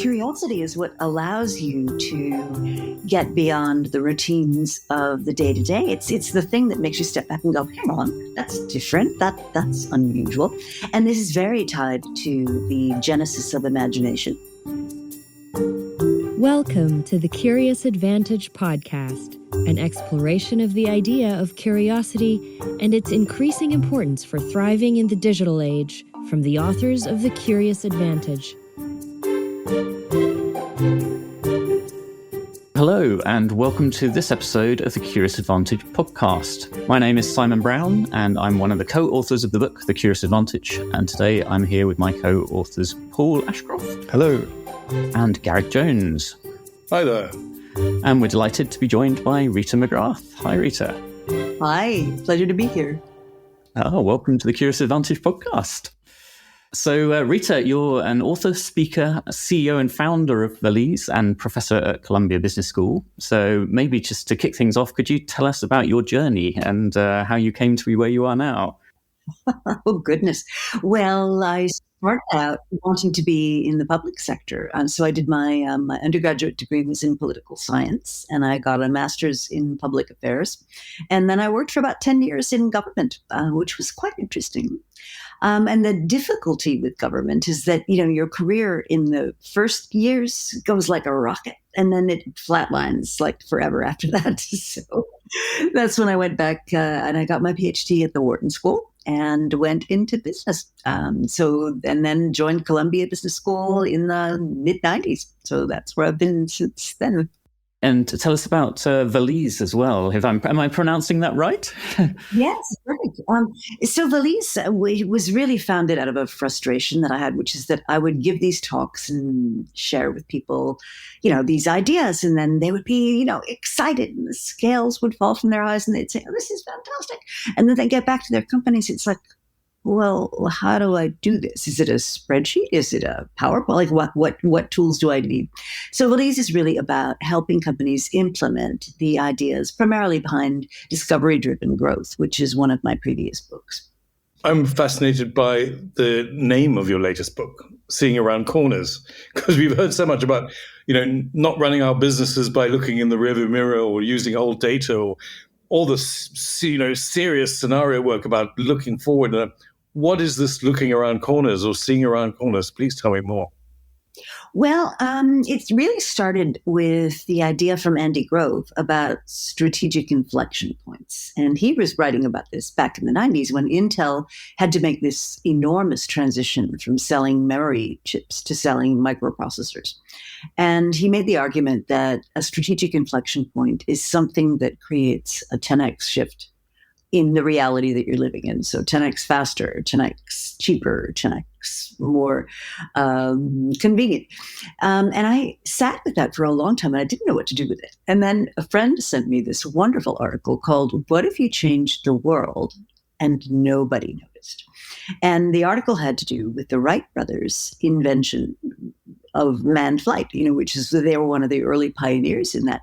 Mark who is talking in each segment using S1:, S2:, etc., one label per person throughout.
S1: Curiosity is what allows you to get beyond the routines of the day-to-day. It's the thing that makes you step back and go, hang on, that's different, that's unusual. And this is very tied to the genesis of imagination.
S2: Welcome to the Curious Advantage podcast, an exploration of the idea of curiosity and its increasing importance for thriving in the digital age from the authors of The Curious Advantage.
S3: Hello, and welcome to this episode of the Curious Advantage podcast. My name is Simon Brown, and I'm one of the co-authors of the book, The Curious Advantage. And today I'm here with my co-authors, Paul Ashcroft.
S4: Hello.
S3: And Garrick Jones.
S4: Hi there.
S3: And we're delighted to be joined by Rita McGrath. Hi, Rita.
S1: Hi, pleasure to be here.
S3: Oh, welcome to the Curious Advantage podcast. So, Rita, you're an author, speaker, CEO and founder of Valise and professor at Columbia Business School. So maybe just to kick things off, could you tell us about your journey and how you came to be where you are now?
S1: Oh, goodness. Well, I started out wanting to be in the public sector. So I did my undergraduate degree was in political science, and I got a master's in public affairs. And then I worked for about 10 years in government, which was quite interesting. And the difficulty with government is that, your career in the first years goes like a rocket, and then it flatlines like forever after that. So that's when I went back and I got my PhD at the Wharton School and went into business. And then joined Columbia Business School in the mid-90s. So that's where I've been since then.
S3: And tell us about Valise as well. Am I pronouncing that right?
S1: Yes, perfect. So Valise was really founded out of a frustration that I had, which is that I would give these talks and share with people, these ideas, and then they would be, excited, and the scales would fall from their eyes, and they'd say, "Oh, this is fantastic." And then they get back to their companies. It's like, well, how do I do this? Is it a spreadsheet? Is it a PowerPoint? Like what tools do I need? So Valise is really about helping companies implement the ideas primarily behind discovery-driven growth, which is one of my previous books.
S4: I'm fascinated by the name of your latest book, Seeing Around Corners, because we've heard so much about, not running our businesses by looking in the rearview mirror or using old data or all this, serious scenario work about looking forward. What is this looking around corners or seeing around corners? Please tell me more.
S1: Well, it really started with the idea from Andy Grove about strategic inflection points. And he was writing about this back in the 90s when Intel had to make this enormous transition from selling memory chips to selling microprocessors. And he made the argument that a strategic inflection point is something that creates a 10x shift in the reality that you're living in. So 10x faster, 10x cheaper, 10x more convenient. And I sat with that for a long time, and I didn't know what to do with it. And then a friend sent me this wonderful article called "What If You Changed the World and Nobody Noticed?" And the article had to do with the Wright brothers' invention of manned flight, which is, they were one of the early pioneers in that.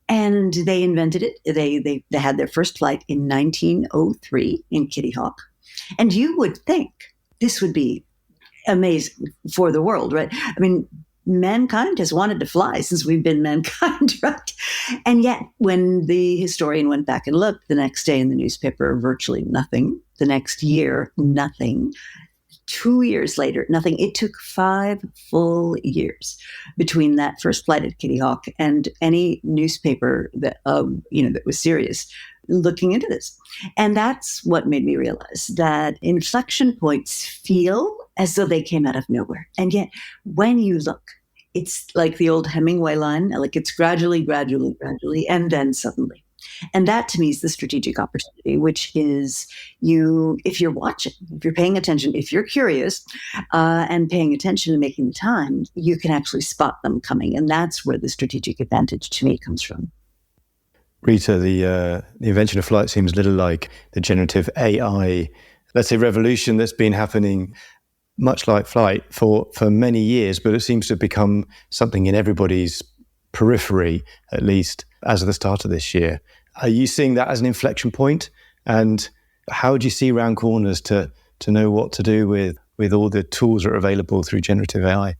S1: And they invented it. They had their first flight in 1903 in Kitty Hawk. And you would think this would be amazing for the world, right? I mean, mankind has wanted to fly since we've been mankind, right? And yet, when the historian went back and looked, the next day in the newspaper, virtually nothing. The next year, nothing. 2 years later, nothing. It took 5 full years between that first flight at Kitty Hawk and any newspaper that that was serious looking into this. And that's what made me realize that inflection points feel as though they came out of nowhere. And yet, when you look, it's like the old Hemingway line, like it's gradually, and then suddenly. And that, to me, is the strategic opportunity, which is if you're watching, if you're paying attention, if you're curious and paying attention and making the time, you can actually spot them coming. And that's where the strategic advantage, to me, comes from.
S4: Rita, the invention of flight seems a little like the generative AI, let's say, revolution that's been happening much like flight for many years, but it seems to have become something in everybody's periphery, at least as of the start of this year. Are you seeing that as an inflection point? And how do you see around corners to know what to do with all the tools that are available through generative AI?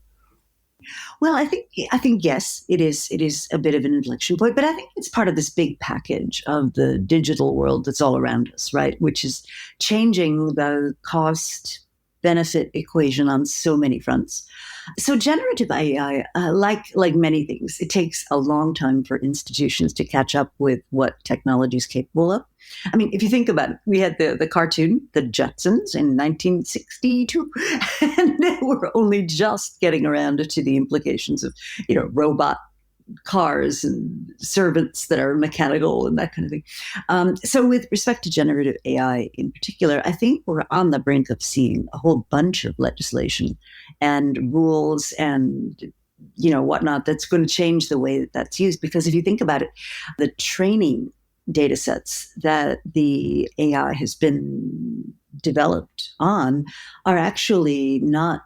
S1: Well, I think yes, it is. It is a bit of an inflection point, but I think it's part of this big package of the digital world that's all around us, right? Which is changing the cost benefit equation on so many fronts. So generative AI, like many things, it takes a long time for institutions to catch up with what technology is capable of. I mean, if you think about it, we had the cartoon, The Jetsons, in 1962, and we're only just getting around to the implications of, robot cars and servants that are mechanical and that kind of thing. So with respect to generative AI in particular, I think we're on the brink of seeing a whole bunch of legislation and rules and whatnot that's going to change the way that that's used. Because if you think about it, the training data sets that the AI has been developed on are actually not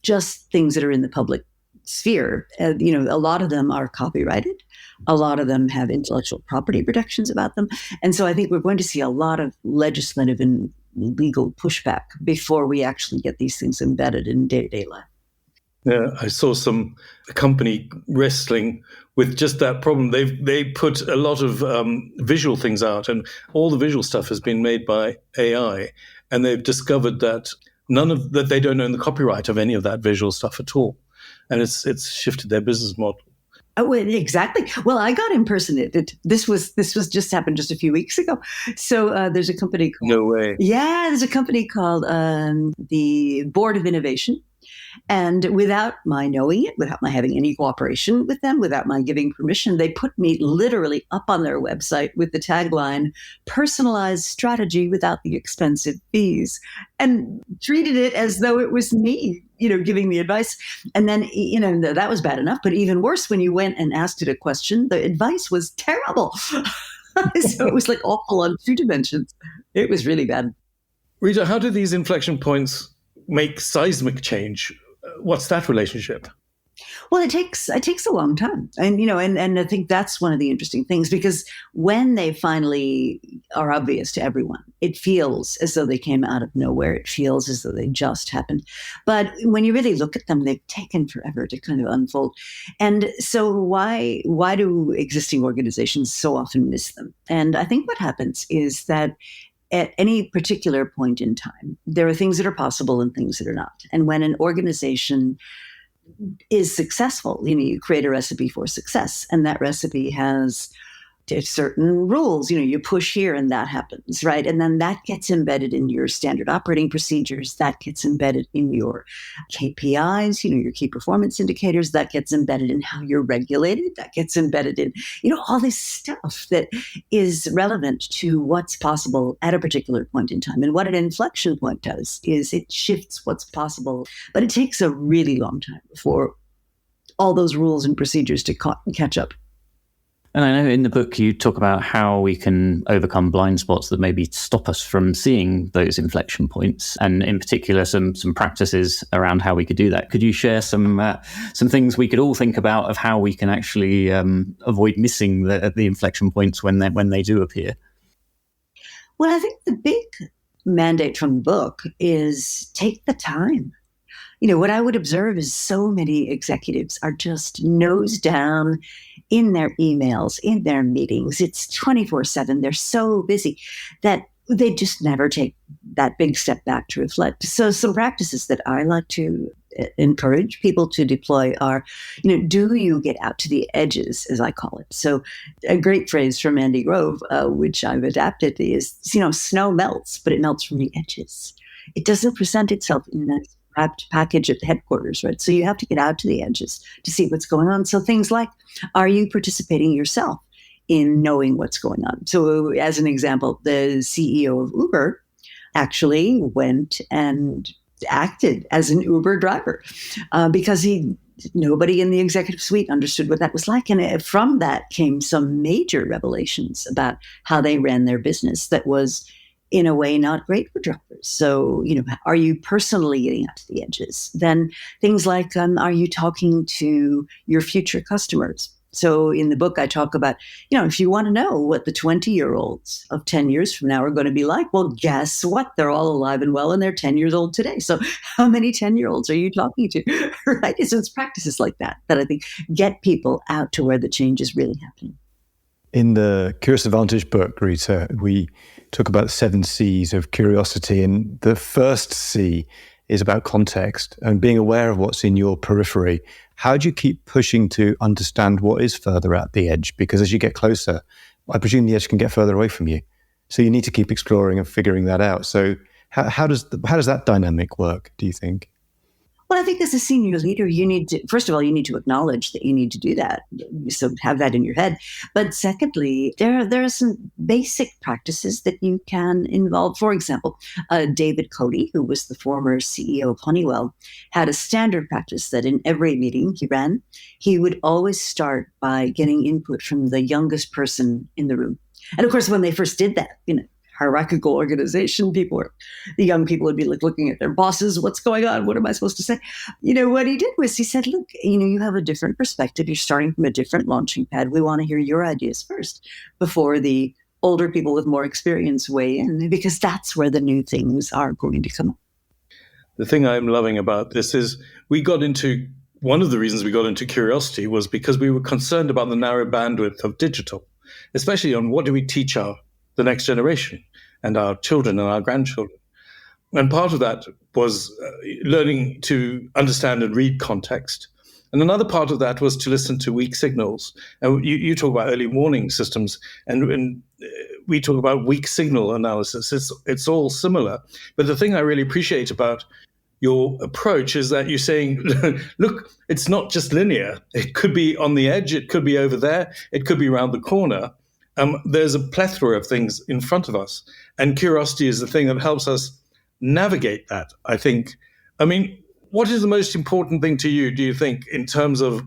S1: just things that are in the public sphere. A lot of them are copyrighted. A lot of them have intellectual property protections about them. And so I think we're going to see a lot of legislative and legal pushback before we actually get these things embedded in day-to-day life.
S5: Yeah, I saw a company wrestling with just that problem. They put a lot of visual things out, and all the visual stuff has been made by AI, and they've discovered that they don't own the copyright of any of that visual stuff at all, and it's shifted their business model.
S1: Oh, exactly. Well, I got impersonated. This was just happened just a few weeks ago. So there's a company called,
S5: No way.
S1: Yeah, there's a company called the Board of Innovation. And without my knowing it, without my having any cooperation with them, without my giving permission, they put me literally up on their website with the tagline, "Personalized strategy without the expensive fees," and treated it as though it was me, giving the advice. And then, that was bad enough. But even worse, when you went and asked it a question, the advice was terrible. So it was like awful on two dimensions. It was really bad.
S5: Rita, how do these inflection points make seismic change? What's that relationship?
S1: Well, it takes a long time, and and I think that's one of the interesting things, because when they finally are obvious to everyone, it feels as though they came out of nowhere. It feels as though they just happened, but when you really look at them, they've taken forever to kind of unfold. And so, why do existing organizations so often miss them? And I think what happens is that at any particular point in time, there are things that are possible and things that are not. And when an organization is successful, you create a recipe for success, and that recipe has certain rules. You push here and that happens, right? And then that gets embedded in your standard operating procedures. That gets embedded in your KPIs, your key performance indicators. That gets embedded in how you're regulated. That gets embedded in, all this stuff that is relevant to what's possible at a particular point in time. And what an inflection point does is it shifts what's possible, but it takes a really long time for all those rules and procedures to catch up.
S3: And I know in the book you talk about how we can overcome blind spots that maybe stop us from seeing those inflection points, and in particular some practices around how we could do that. Could you share some things we could all think about of how we can actually avoid missing the inflection points when they do appear?
S1: Well, I think the big mandate from the book is take the time. What I would observe is so many executives are just nose down in their emails, in their meetings. It's 24/7. They're so busy that they just never take that big step back to reflect. So some practices that I like to encourage people to deploy are, do you get out to the edges, as I call it? So a great phrase from Andy Grove, which I've adapted, is, snow melts, but it melts from the edges. It doesn't present itself in that wrapped package at the headquarters, right? So you have to get out to the edges to see what's going on. So things like, are you participating yourself in knowing what's going on? So as an example, the CEO of Uber actually went and acted as an Uber driver because nobody in the executive suite understood what that was like. And from that came some major revelations about how they ran their business that was, in a way, not great for drivers. So, are you personally getting out to the edges? Then things like, are you talking to your future customers? So in the book, I talk about, if you want to know what the 20-year-olds of 10 years from now are going to be like, well, guess what? They're all alive and well, and they're 10 years old today. So how many 10-year-olds are you talking to? Right? So it's practices like that I think get people out to where the change is really happening.
S4: In the Curious Advantage book, Rita, we talk about the 7 C's of curiosity. And the first C is about context and being aware of what's in your periphery. How do you keep pushing to understand what is further at the edge? Because as you get closer, I presume the edge can get further away from you. So you need to keep exploring and figuring that out. So how does that dynamic work, do you think?
S1: Well, I think as a senior leader, you need to, first of all, you need to acknowledge that you need to do that. So have that in your head. But secondly, there are some basic practices that you can involve. For example, David Coady, who was the former CEO of Honeywell, had a standard practice that in every meeting he ran, he would always start by getting input from the youngest person in the room. And of course, when they first did that, hierarchical organization, the young people would be looking at their bosses. What's going on? What am I supposed to say? What he did was he said, look, you have a different perspective. You're starting from a different launching pad. We want to hear your ideas first before the older people with more experience weigh in, because that's where the new things are going to come up.
S5: The thing I'm loving about this is one of the reasons we got into curiosity was because we were concerned about the narrow bandwidth of digital, especially on what do we teach the next generation and our children and our grandchildren. And part of that was learning to understand and read context. And another part of that was to listen to weak signals. And you talk about early warning systems, and we talk about weak signal analysis. It's all similar. But the thing I really appreciate about your approach is that you're saying, look, it's not just linear. It could be on the edge. It could be over there. It could be around the corner. There's a plethora of things in front of us. And curiosity is the thing that helps us navigate that, I think. I mean, what is the most important thing to you, do you think, in terms of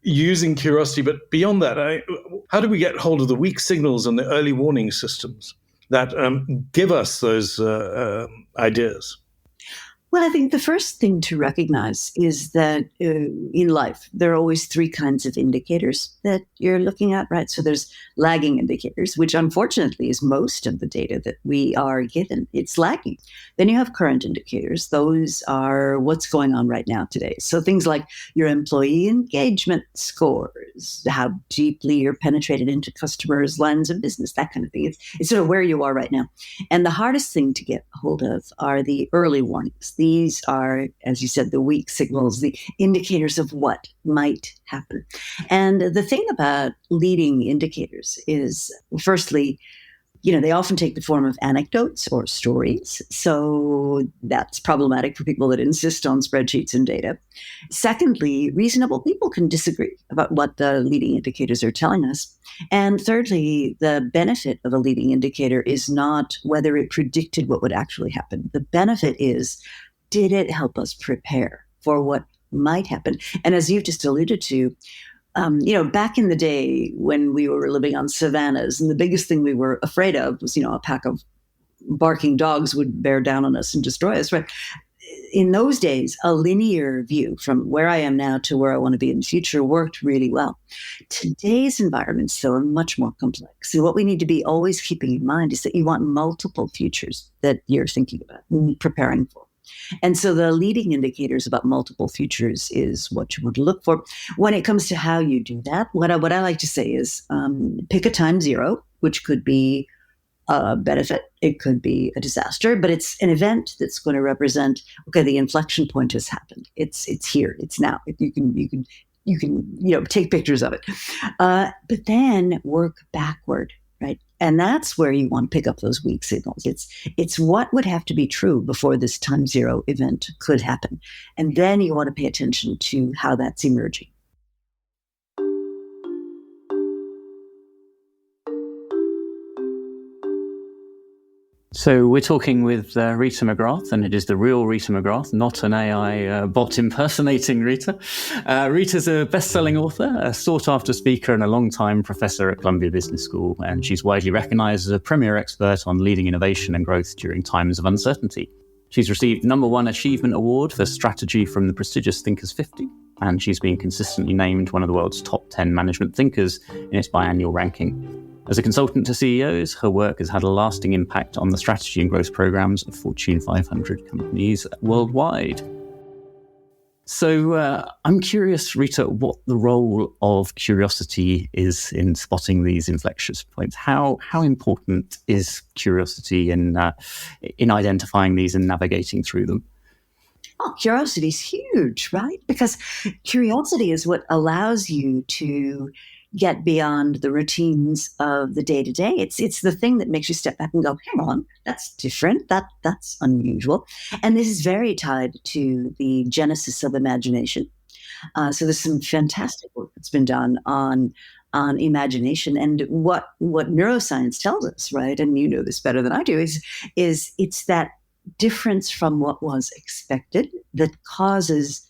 S5: using curiosity? But beyond that, how do we get hold of the weak signals and the early warning systems that give us those ideas?
S1: Well, I think the first thing to recognize is that in life, there are always 3 kinds of indicators that you're looking at, right? So there's lagging indicators, which unfortunately is most of the data that we are given. It's lagging. Then you have current indicators. Those are what's going on right now today. So things like your employee engagement scores, how deeply you're penetrated into customers' lines of business, that kind of thing. It's sort of where you are right now. And the hardest thing to get hold of are the early warnings. These are, as you said, the weak signals, the indicators of what might happen. And the thing about leading indicators is, firstly, they often take the form of anecdotes or stories. So that's problematic for people that insist on spreadsheets and data. Secondly, reasonable people can disagree about what the leading indicators are telling us. And thirdly, the benefit of a leading indicator is not whether it predicted what would actually happen. The benefit is, did it help us prepare for what might happen? And as you've just alluded to, back in the day when we were living on savannas, and the biggest thing we were afraid of was, a pack of barking dogs would bear down on us and destroy us, right? In those days, a linear view from where I am now to where I want to be in the future worked really well. Today's environments, though, are much more complex. So what we need to be always keeping in mind is that you want multiple futures that you're thinking about and preparing for. And so the leading indicators about multiple futures is what you would look for. When it comes to how you do that, what I like to say is pick a time zero, which could be a benefit, it could be a disaster, but it's an event that's going to represent, okay, the inflection point has happened. It's here. It's now. You can take pictures of it, but then work backward. Right. And that's where you want to pick up those weak signals. It's what would have to be true before this time zero event could happen. And then you want to pay attention to how that's emerging.
S3: So we're talking with Rita McGrath, and it is the real Rita McGrath, not an AI bot impersonating Rita. Rita's a best-selling author, a sought-after speaker, and a long-time professor at Columbia Business School, and she's widely recognized as a premier expert on leading innovation and growth during times of uncertainty. She's received #1 Achievement Award for strategy from the prestigious Thinkers 50, and she's been consistently named one of the world's top 10 management thinkers in its biannual ranking. As a consultant to CEOs, her work has had a lasting impact on the strategy and growth programs of Fortune 500 companies worldwide. So I'm curious, Rita, what the role of curiosity is in spotting these inflection points. How important is curiosity in identifying these and navigating through them?
S1: Oh, curiosity is huge, right? Because curiosity is what allows you to get beyond the routines of the day to day. It's the thing that makes you step back and go, hang on, that's different. That's unusual. And this is very tied to the genesis of imagination. So there's some fantastic work that's been done on imagination, and what neuroscience tells us, right? And you know this better than I do, is it's that difference from what was expected that causes,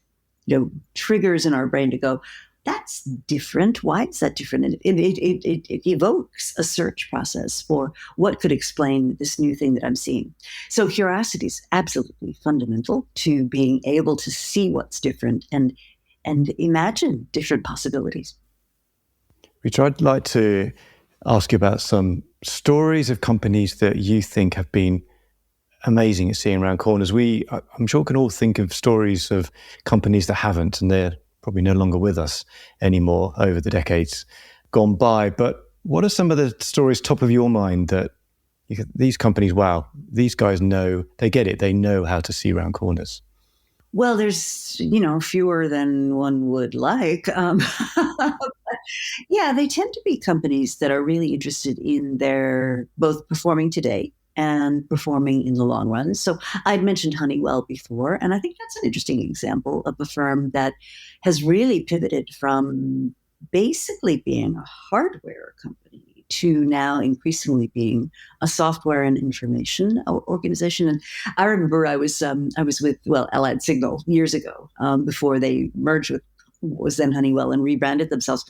S1: triggers in our brain to go, that's different. Why is that different? And it evokes a search process for what could explain this new thing that I'm seeing. So curiosity is absolutely fundamental to being able to see what's different and imagine different possibilities.
S4: Rita, I'd like to ask you about some stories of companies that you think have been amazing at seeing around corners. I'm sure, can all think of stories of companies that haven't, and they're probably no longer with us anymore over the decades gone by. But what are some of the stories top of your mind that these companies, wow, these guys know, they get it, they know how to see around corners?
S1: Well, there's, fewer than one would like. Yeah, they tend to be companies that are really interested in their both performing today and performing in the long run. So I'd mentioned Honeywell before, and I think that's an interesting example of a firm that has really pivoted from basically being a hardware company to now increasingly being a software and information organization. And I remember I was with Allied Signal years ago, before they merged with what was then Honeywell and rebranded themselves.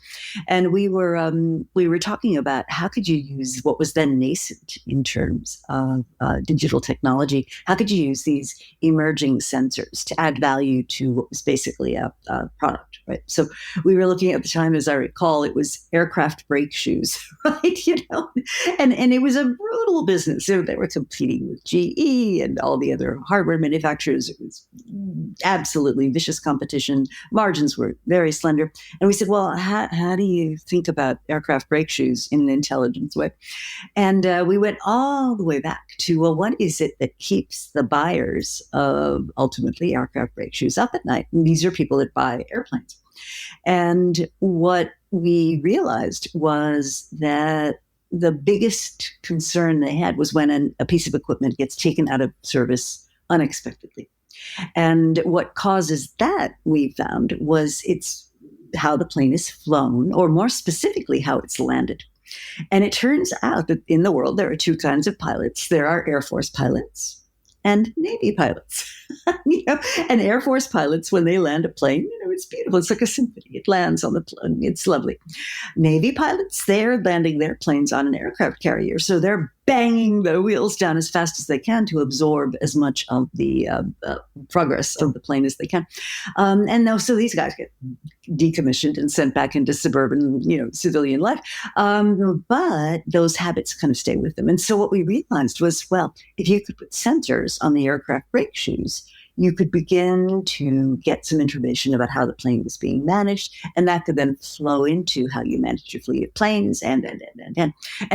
S1: And we were talking about how could you use what was then nascent in terms of digital technology. How could you use these emerging sensors to add value to what was basically a product, right? So we were looking at the time, as I recall, it was aircraft brake shoes, right? And it was a brutal business. So they were competing with GE and all the other hardware manufacturers. It was absolutely vicious competition. Margins were very slender. And we said, well, how do you think about aircraft brake shoes in an intelligent way? And we went all the way back to, well, what is it that keeps the buyers of ultimately aircraft brake shoes up at night? And these are people that buy airplanes. And what we realized was that the biggest concern they had was when a piece of equipment gets taken out of service unexpectedly. And what causes that, we found, was it's how the plane is flown, or more specifically, how it's landed. And it turns out that in the world, there are two kinds of pilots. There are Air Force pilots and Navy pilots. And Air Force pilots, when they land a plane, it's beautiful. It's like a symphony. It lands on the plane. It's lovely. Navy pilots, they're landing their planes on an aircraft carrier. So they're banging the wheels down as fast as they can to absorb as much of the progress of the plane as they can. So these guys get decommissioned and sent back into suburban, civilian life. But those habits kind of stay with them. And so what we realized was, well, if you could put sensors on the aircraft brake shoes, you could begin to get some information about how the plane was being managed, and that could then flow into how you manage your fleet of planes, and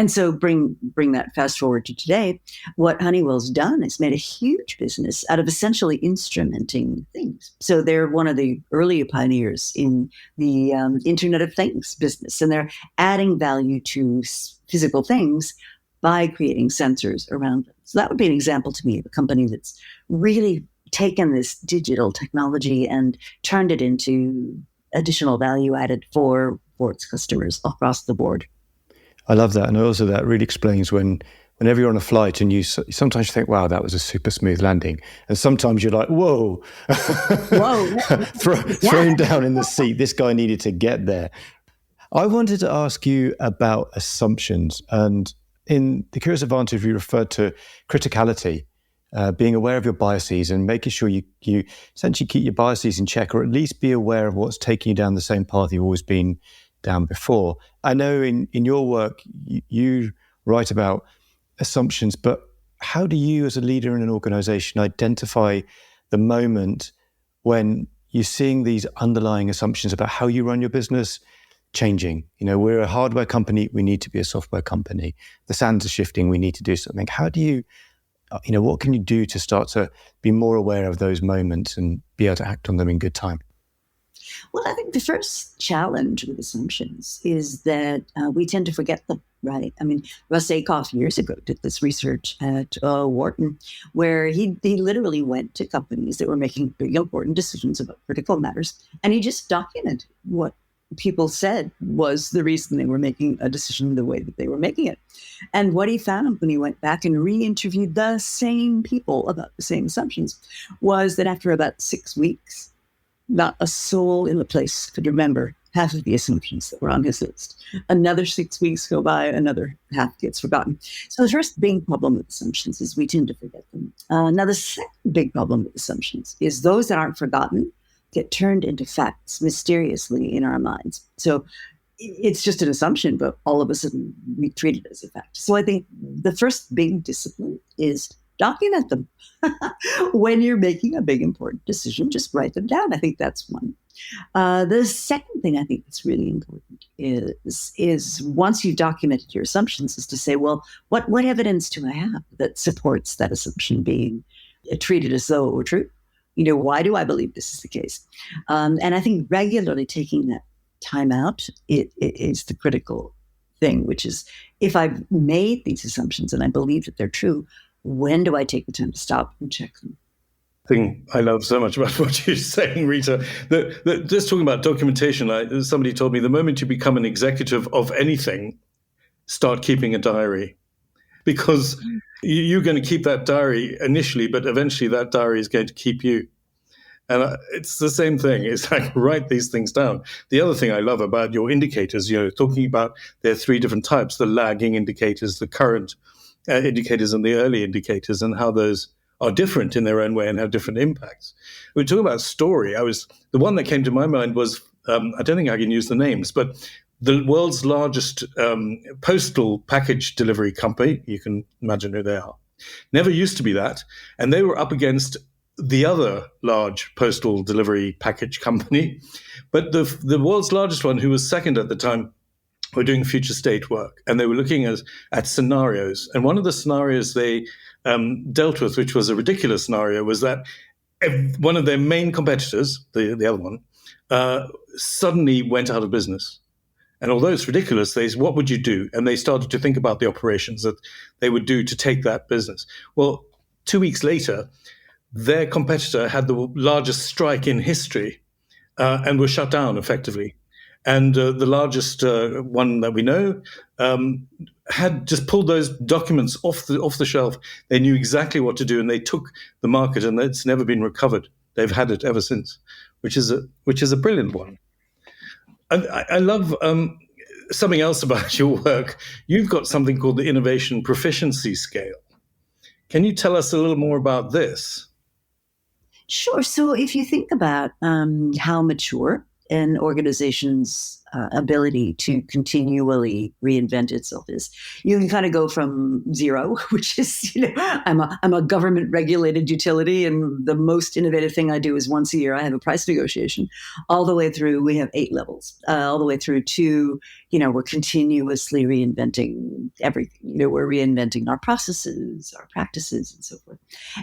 S1: so bring that fast forward to today. What Honeywell's done is made a huge business out of essentially instrumenting things. So they're one of the early pioneers in the Internet of Things business, and they're adding value to physical things by creating sensors around them. So that would be an example to me of a company that's really taken this digital technology and turned it into additional value added for its customers across the board.
S4: I love that. And also that really explains whenever you're on a flight and you sometimes think, wow, that was a super smooth landing. And sometimes you're like, whoa, thrown down in the seat. This guy needed to get there. I wanted to ask you about assumptions. And in the Curious Advantage, we referred to criticality. being aware of your biases and making sure you essentially keep your biases in check, or at least be aware of what's taking you down the same path you've always been down before. I know in your work, you write about assumptions, but how do you as a leader in an organization identify the moment when you're seeing these underlying assumptions about how you run your business changing? We're a hardware company, we need to be a software company. The sands are shifting, we need to do something. How do you, what can you do to start to be more aware of those moments and be able to act on them in good time?
S1: Well, I think the first challenge with assumptions is that we tend to forget them, right? I mean, Russ Aikoff years ago did this research at Wharton, where he literally went to companies that were making big, important decisions about critical matters, and he just documented what people said was the reason they were making a decision the way that they were making it. And what he found when he went back and re-interviewed the same people about the same assumptions was that after about 6 weeks, not a soul in the place could remember half of the assumptions that were on his list. Another 6 weeks go by, another half gets forgotten. So the first big problem with assumptions is we tend to forget them. Now, the second big problem with assumptions is those that aren't forgotten get turned into facts mysteriously in our minds. So it's just an assumption, but all of a sudden we treat it as a fact. So I think the first big discipline is document them. When you're making a big, important decision, just write them down. I think that's one. The second thing I think that's really important is once you've documented your assumptions, is to say, well, what evidence do I have that supports that assumption being treated as though it were true? Why do I believe this is the case? And I think regularly taking that time out it is the critical thing, which is if I've made these assumptions and I believe that they're true, when do I take the time to stop and check them?
S5: Thing I love so much about what you're saying, Rita, that just talking about documentation, somebody told me the moment you become an executive of anything, start keeping a diary, because you're going to keep that diary initially, but eventually that diary is going to keep you. And it's the same thing. It's like, write these things down. The other thing I love about your indicators, talking about there are 3 different types: the lagging indicators, the current indicators, and the early indicators, and how those are different in their own way and have different impacts. We're talking about story. The one that came to my mind was, I don't think I can use the names, but the world's largest postal package delivery company, you can imagine who they are, never used to be that. And they were up against the other large postal delivery package company. But the world's largest one, who was second at the time, were doing future state work. And they were looking at scenarios. And one of the scenarios they dealt with, which was a ridiculous scenario, was that one of their main competitors, the other one, suddenly went out of business. And although it's ridiculous, they said, what would you do? And they started to think about the operations that they would do to take that business. Well, 2 weeks later, their competitor had the largest strike in history and was shut down effectively. And the largest one that we know had just pulled those documents off the shelf. They knew exactly what to do, and they took the market, and it's never been recovered. They've had it ever since, which is a brilliant one. And I love something else about your work. You've got something called the Innovation Proficiency Scale. Can you tell us a little more about this?
S1: Sure. So if you think about how mature an organization's ability to continually reinvent itself is, you can kind of go from 0, which is, I'm a government regulated utility, and the most innovative thing I do is once a year I have a price negotiation, all the way through. We have 8 levels, all the way through to, we're continuously reinventing everything. We're reinventing our processes, our practices, and so forth.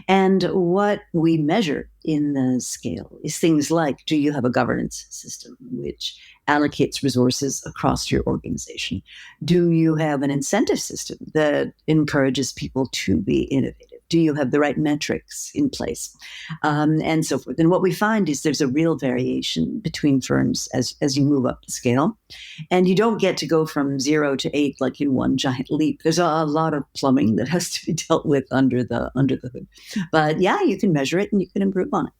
S1: And what we measure in the scale is things like, do you have a governance system which allocates resources across your organization? Do you have an incentive system that encourages people to be innovative? Do you have the right metrics in place? And so forth. And what we find is there's a real variation between firms as you move up the scale. And you don't get to go from 0 to 8 like in one giant leap. There's a lot of plumbing that has to be dealt with under the hood. But yeah, you can measure it and you can improve on it.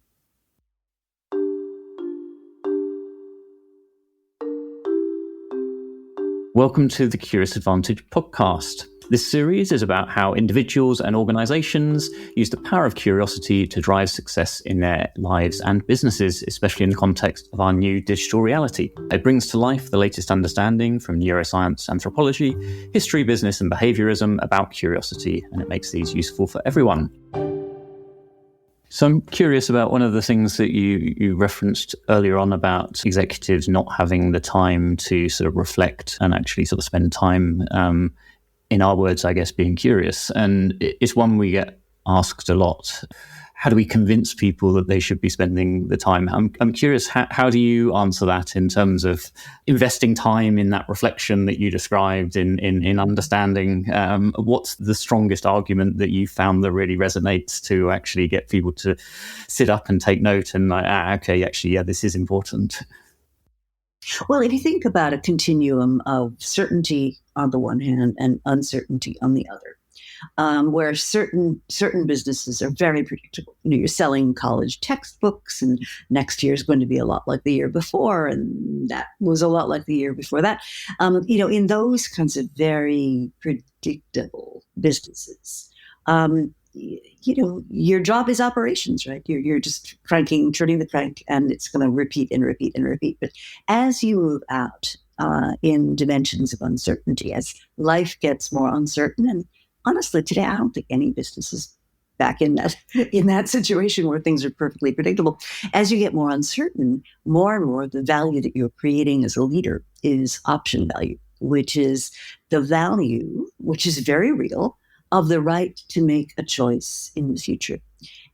S3: Welcome to the Curious Advantage podcast. This series is about how individuals and organizations use the power of curiosity to drive success in their lives and businesses, especially in the context of our new digital reality. It brings to life the latest understanding from neuroscience, anthropology, history, business, and behaviorism about curiosity, and it makes these useful for everyone. So I'm curious about one of the things that you referenced earlier on about executives not having the time to sort of reflect and actually sort of spend time, in our words, I guess, being curious. And it's one we get asked a lot. How do we convince people that they should be spending the time? I'm curious, how do you answer that in terms of investing time in that reflection that you described in understanding? What's the strongest argument that you found that really resonates to actually get people to sit up and take note and this is important?
S1: Well, if you think about a continuum of certainty on the one hand and uncertainty on the other, where certain businesses are very predictable. You're selling college textbooks, and next year is going to be a lot like the year before, and that was a lot like the year before that. In those kinds of very predictable businesses, your job is operations, right? You're just turning the crank, and it's going to repeat and repeat and repeat. But as you move out in dimensions of uncertainty, as life gets more uncertain, and honestly, today, I don't think any business is back in that situation where things are perfectly predictable. As you get more uncertain, more and more the value that you're creating as a leader is option value, which is the value, which is very real, of the right to make a choice in the future.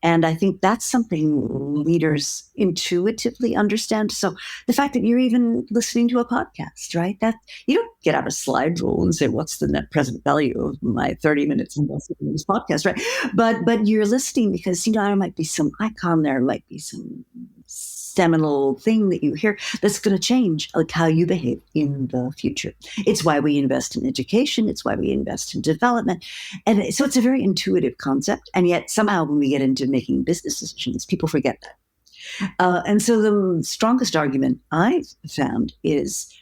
S1: And I think that's something leaders intuitively understand. So the fact that you're even listening to a podcast, right? That you don't get out a slide rule and say, what's the net present value of my 30 minutes invested in this podcast, right? But you're listening because, there might be some icon, there might be some seminal thing that you hear that's going to change like how you behave in the future. It's why we invest in education. It's why we invest in development. And so it's a very intuitive concept. And yet somehow when we get into making business decisions, people forget that. And so the strongest argument I've found is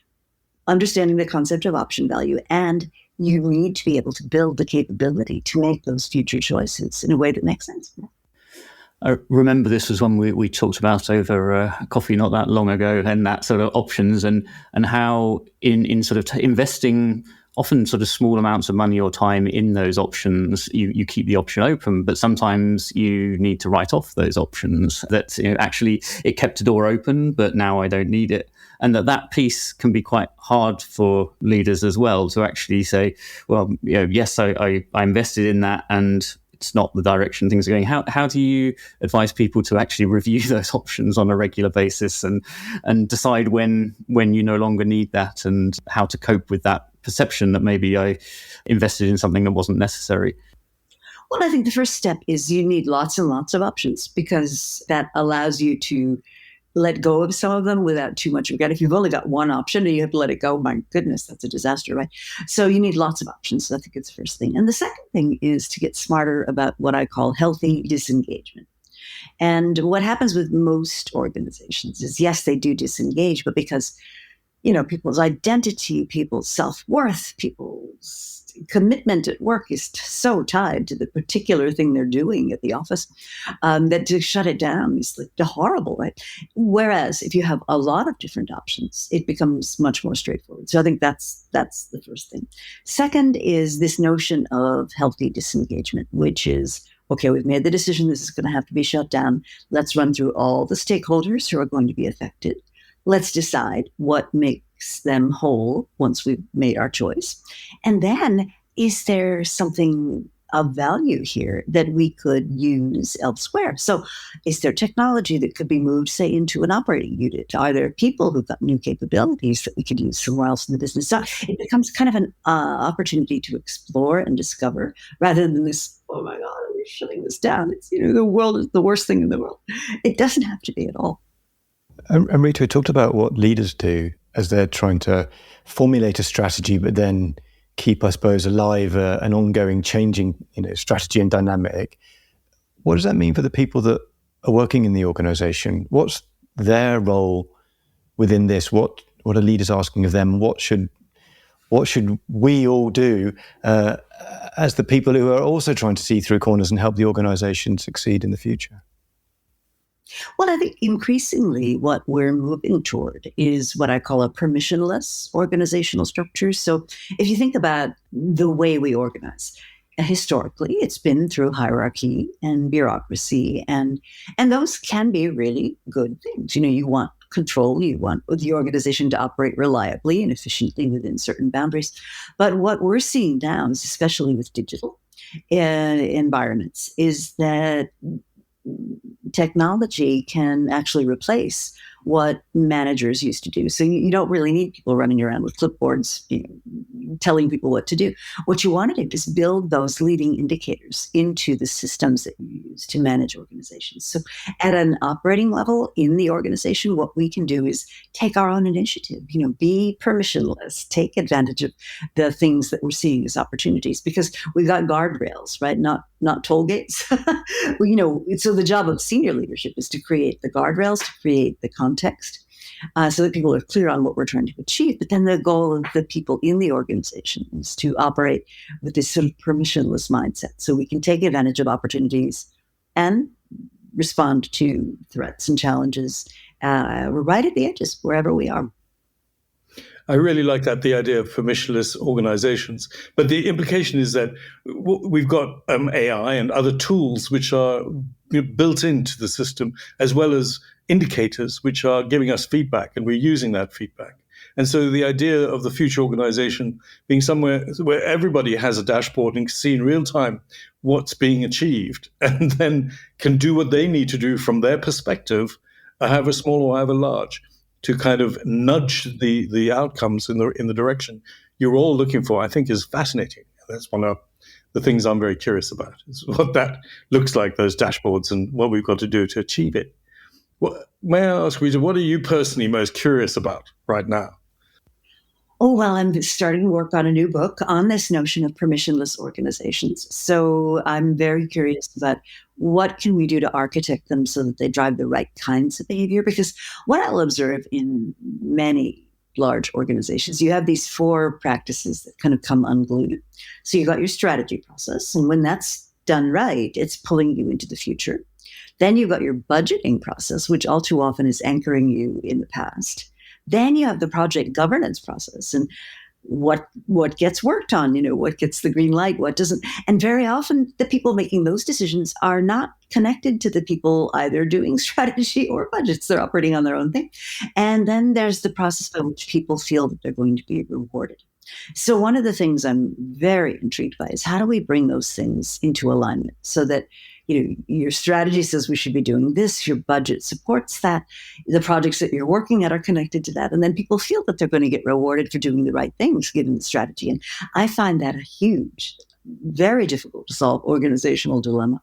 S1: understanding the concept of option value. And you need to be able to build the capability to make those future choices in a way that makes sense.
S3: I remember this was one we talked about over coffee not that long ago, and that sort of options and how in sort of investing often sort of small amounts of money or time in those options, you keep the option open, but sometimes you need to write off those options that actually it kept a door open, but now I don't need it. And that piece can be quite hard for leaders as well to actually say, well, yes, I invested in that and it's not the direction things are going. How do you advise people to actually review those options on a regular basis and decide when you no longer need that, and how to cope with that perception that maybe I invested in something that wasn't necessary?
S1: Well, I think the first step is you need lots and lots of options, because that allows you to let go of some of them without too much regret. If you've only got one option and you have to let it go, my goodness, that's a disaster, right? So you need lots of options. So I think it's the first thing. And the second thing is to get smarter about what I call healthy disengagement. And what happens with most organizations is, yes, they do disengage, but because, people's identity, people's self-worth, people's commitment at work is so tied to the particular thing they're doing at the office, that to shut it down is like horrible, right? Whereas if you have a lot of different options, it becomes much more straightforward. So I think that's the first thing. Second is this notion of healthy disengagement, which is, okay, we've made the decision this is going to have to be shut down. Let's run through all the stakeholders who are going to be affected. Let's decide what makes them whole once we've made our choice. And then, is there something of value here that we could use elsewhere? So is there technology that could be moved, say, into an operating unit? Are there people who've got new capabilities that we could use somewhere else in the business? So it becomes kind of an opportunity to explore and discover, rather than this, oh my God, we're shutting this down. It's, the world is the worst thing in the world. It doesn't have to be at all.
S4: And Rita, we talked about what leaders do as they're trying to formulate a strategy, but then keep, I suppose, alive an ongoing changing, strategy and dynamic. What does that mean for the people that are working in the organization? What's their role within this? What are leaders asking of them? What what should we all do as the people who are also trying to see through corners and help the organization succeed in the future?
S1: Well, I think increasingly what we're moving toward is what I call a permissionless organizational structure. So if you think about the way we organize, historically, it's been through hierarchy and bureaucracy, and those can be really good things. You want control, you want the organization to operate reliably and efficiently within certain boundaries. But what we're seeing now, especially with digital environments, is that technology can actually replace what managers used to do. So you don't really need people running around with clipboards, telling people what to do. What you want to do is build those leading indicators into the systems that you use to manage organizations. So at an operating level in the organization, what we can do is take our own initiative, be permissionless, take advantage of the things that we're seeing as opportunities, because we've got guardrails, right? Not toll gates. So the job of senior leadership is to create the guardrails, to create the context, so that people are clear on what we're trying to achieve. But then the goal of the people in the organization is to operate with this sort of permissionless mindset, so we can take advantage of opportunities and respond to threats and challenges. We're right at the edges wherever we are.
S5: I really like that, the idea of permissionless organizations. But the implication is that we've got AI and other tools which are built into the system, as well as indicators which are giving us feedback, and we're using that feedback. And so the idea of the future organization being somewhere where everybody has a dashboard and can see in real time what's being achieved, and then can do what they need to do from their perspective, however small or however large, to kind of nudge the outcomes in the direction you're all looking for, I think is fascinating. That's one of the things I'm very curious about, is what that looks like, those dashboards, and what we've got to do to achieve it. May I ask, Rita, what are you personally most curious about right now?
S1: Oh, well, I'm starting to work on a new book on this notion of permissionless organizations. So I'm very curious about what can we do to architect them so that they drive the right kinds of behavior. Because what I'll observe in many large organizations, you have these 4 practices that kind of come unglued. So you've got your strategy process, and when that's done right, it's pulling you into the future. Then you've got your budgeting process, which all too often is anchoring you in the past. Then you have the project governance process, and what gets worked on, what gets the green light, what doesn't. And very often the people making those decisions are not connected to the people either doing strategy or budgets. They're operating on their own thing. And then there's the process by which people feel that they're going to be rewarded. So one of the things I'm very intrigued by is how do we bring those things into alignment so that your strategy says we should be doing this, your budget supports that, the projects that you're working at are connected to that, and then people feel that they're going to get rewarded for doing the right things given the strategy. And I find that a huge, very difficult to solve organizational dilemma.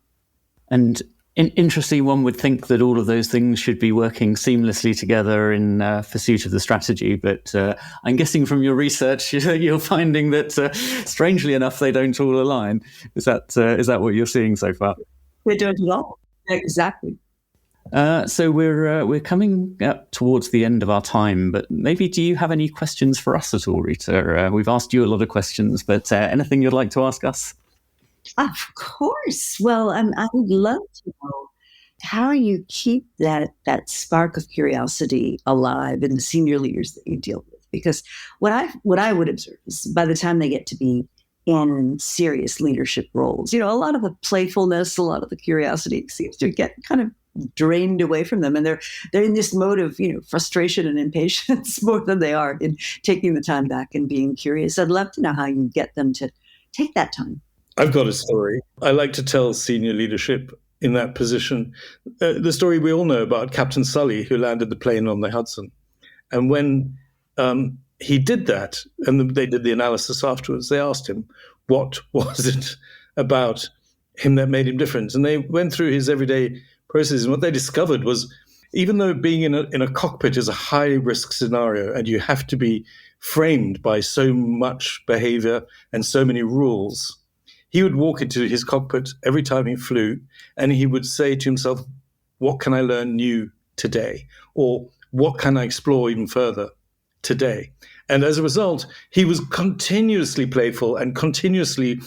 S3: And interesting, one would think that all of those things should be working seamlessly together in pursuit of the strategy. But I'm guessing from your research, you're finding that, strangely enough, they don't all align. Is that what you're seeing so far?
S1: They don't at all. Exactly.
S3: So we're coming up towards the end of our time, but maybe do you have any questions for us at all, Rita? We've asked you a lot of questions, but anything you'd like to ask us?
S1: Of course. Well, I would love to know how you keep that spark of curiosity alive in the senior leaders that you deal with. Because what I would observe is by the time they get to be in serious leadership roles, a lot of the playfulness, a lot of the curiosity seems to get kind of drained away from them, and they're in this mode of frustration and impatience more than they are in taking the time back and being curious. I'd love to know how you get them to take that time.
S5: I've got a story. I like to tell senior leadership in that position the story we all know about Captain Sully, who landed the plane on the Hudson. And when he did that, and they did the analysis afterwards, they asked him, what was it about him that made him different? And they went through his everyday processes. And what they discovered was, even though being in a cockpit is a high-risk scenario, and you have to be framed by so much behavior and so many rules, he would walk into his cockpit every time he flew, and he would say to himself, what can I learn new today? Or what can I explore even further today. And as a result, he was continuously playful and continuously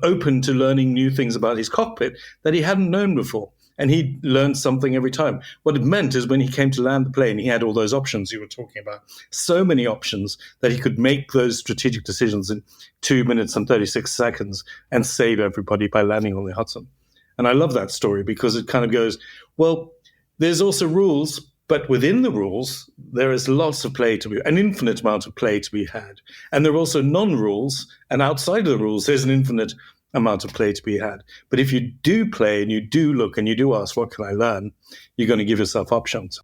S5: open to learning new things about his cockpit that he hadn't known before. And he learned something every time. What it meant is when he came to land the plane, he had all those options you were talking about, so many options that he could make those strategic decisions in 2 minutes and 36 seconds and save everybody by landing on the Hudson. And I love that story because it kind of goes, well, there's also rules, but within the rules, there is lots of play to be, an infinite amount of play to be had. And there are also non-rules, and outside of the rules, there's an infinite amount of play to be had. But if you do play and you do look and you do ask, what can I learn? You're going to give yourself options.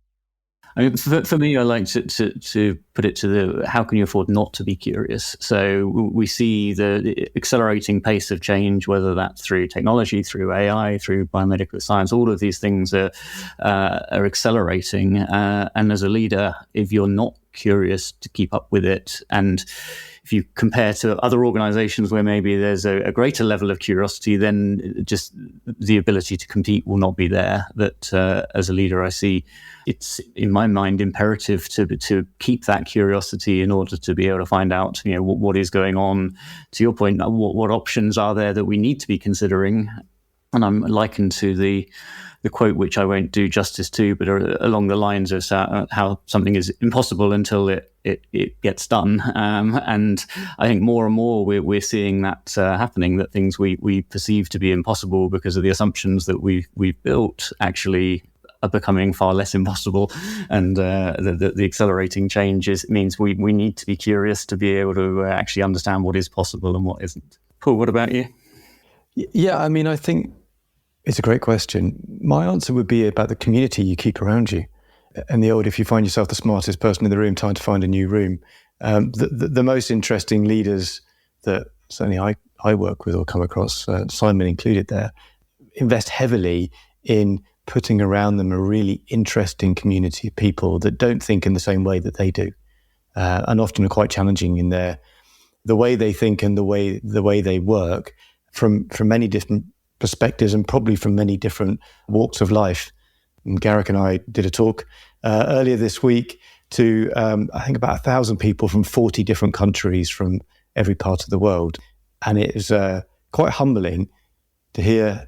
S3: I mean, for me, I like to put it to the how can you afford not to be curious? So we see the accelerating pace of change, whether that's through technology, through AI, through biomedical science. All of these things are accelerating. And as a leader, if you're not curious to keep up with it, and if you compare to other organizations where maybe there's a greater level of curiosity, then just the ability to compete will not be there. That as a leader, I see it's, in my mind, imperative to keep that curiosity in order to be able to find out, what is going on. To your point, what options are there that we need to be considering? And I'm likened to the quote, which I won't do justice to, but along the lines of how something is impossible until it gets done. And I think more and more we're seeing that happening, that things we perceive to be impossible because of the assumptions that we've built actually are becoming far less impossible. And the accelerating changes means we need to be curious to be able to actually understand what is possible and what isn't. Paul, what about you?
S4: Yeah, I mean, I think it's a great question. My answer would be about the community you keep around you. And the old, if you find yourself the smartest person in the room, time to find a new room. The most interesting leaders that certainly I work with or come across, Simon included there, invest heavily in putting around them a really interesting community of people that don't think in the same way that they do, and often are quite challenging in the way they think and the way they work from many different perspectives and probably from many different walks of life. And Garrick and I did a talk earlier this week to, I think, about 1,000 people from 40 different countries from every part of the world. And it is quite humbling to hear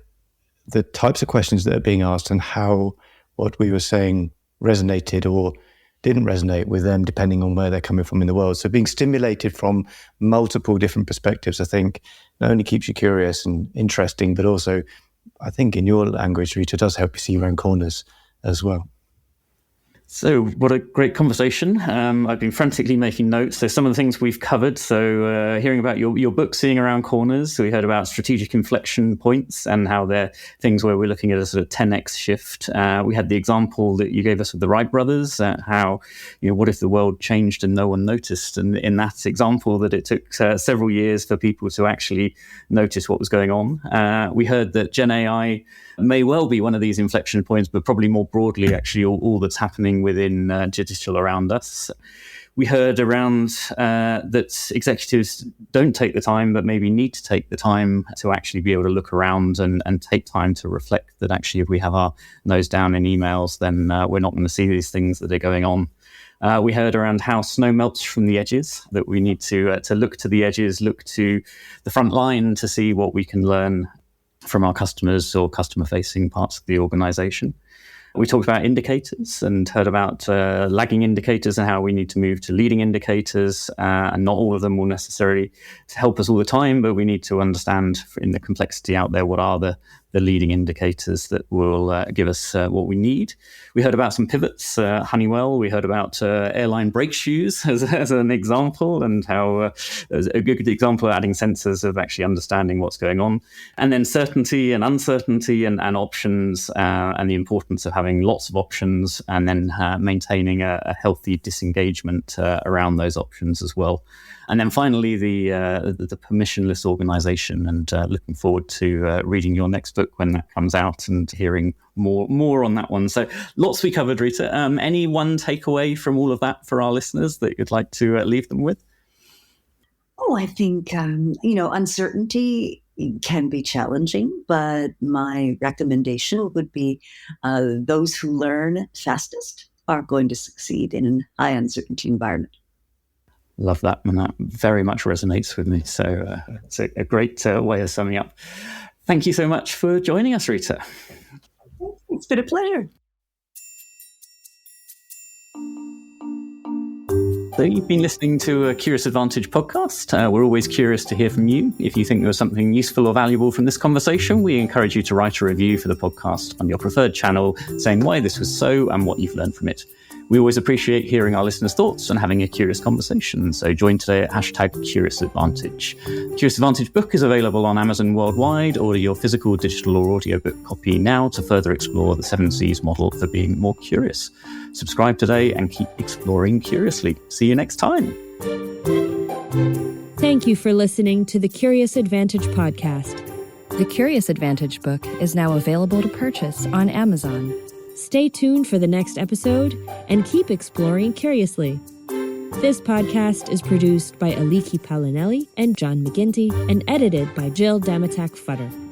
S4: the types of questions that are being asked and how what we were saying resonated or didn't resonate with them, depending on where they're coming from in the world. So being stimulated from multiple different perspectives, I think, not only keeps you curious and interesting, but also, I think in your language, Rita, does help you see around corners as well.
S3: So what a great conversation. I've been frantically making notes. So some of the things we've covered. So hearing about your book, Seeing Around Corners. So we heard about strategic inflection points and how they're things where we're looking at a sort of 10x shift. We had the example that you gave us of the Wright brothers, how, what if the world changed and no one noticed? And in that example that it took several years for people to actually notice what was going on. We heard that Gen AI may well be one of these inflection points, but probably more broadly, actually, all that's happening within digital around us. We heard around that executives don't take the time, but maybe need to take the time to actually be able to look around and take time to reflect that actually if we have our nose down in emails, then we're not going to see these things that are going on. We heard around how snow melts from the edges, that we need to look to the edges, look to the front line to see what we can learn from our customers or customer-facing parts of the organization. We talked about indicators and heard about lagging indicators and how we need to move to leading indicators. And not all of them will necessarily help us all the time, but we need to understand in the complexity out there what are the leading indicators that will give us what we need. We heard about some pivots, Honeywell. We heard about airline brake shoes as an example, and how a good example of adding sensors of actually understanding what's going on. And then certainty and uncertainty and options, and the importance of having lots of options and then maintaining a healthy disengagement around those options as well. And then finally, the permissionless organization, and looking forward to reading your next book when that comes out and hearing more on that one. So lots we covered, Rita. Any one takeaway from all of that for our listeners that you'd like to leave them with?
S1: Oh, I think, uncertainty can be challenging, but my recommendation would be those who learn fastest are going to succeed in a high uncertainty environment.
S3: Love that, and that very much resonates with me. So it's a great way of summing up. Thank you so much for joining us, Rita.
S1: It's been a pleasure.
S3: So you've been listening to a Curious Advantage podcast. We're always curious to hear from you. If you think there was something useful or valuable from this conversation, we encourage you to write a review for the podcast on your preferred channel, saying why this was so and what you've learned from it. We always appreciate hearing our listeners' thoughts and having a curious conversation. So join today at #CuriousAdvantage. The Curious Advantage book is available on Amazon worldwide. Order your physical, digital, or audiobook copy now to further explore the 7 C's model for being more curious. Subscribe today and keep exploring curiously. See you next time.
S2: Thank you for listening to the Curious Advantage podcast.
S6: The Curious Advantage book is now available to purchase on Amazon.
S2: Stay tuned for the next episode and keep exploring curiously. This podcast is produced by Aliki Palinelli and John McGinty and edited by Jill Damatak-Futter.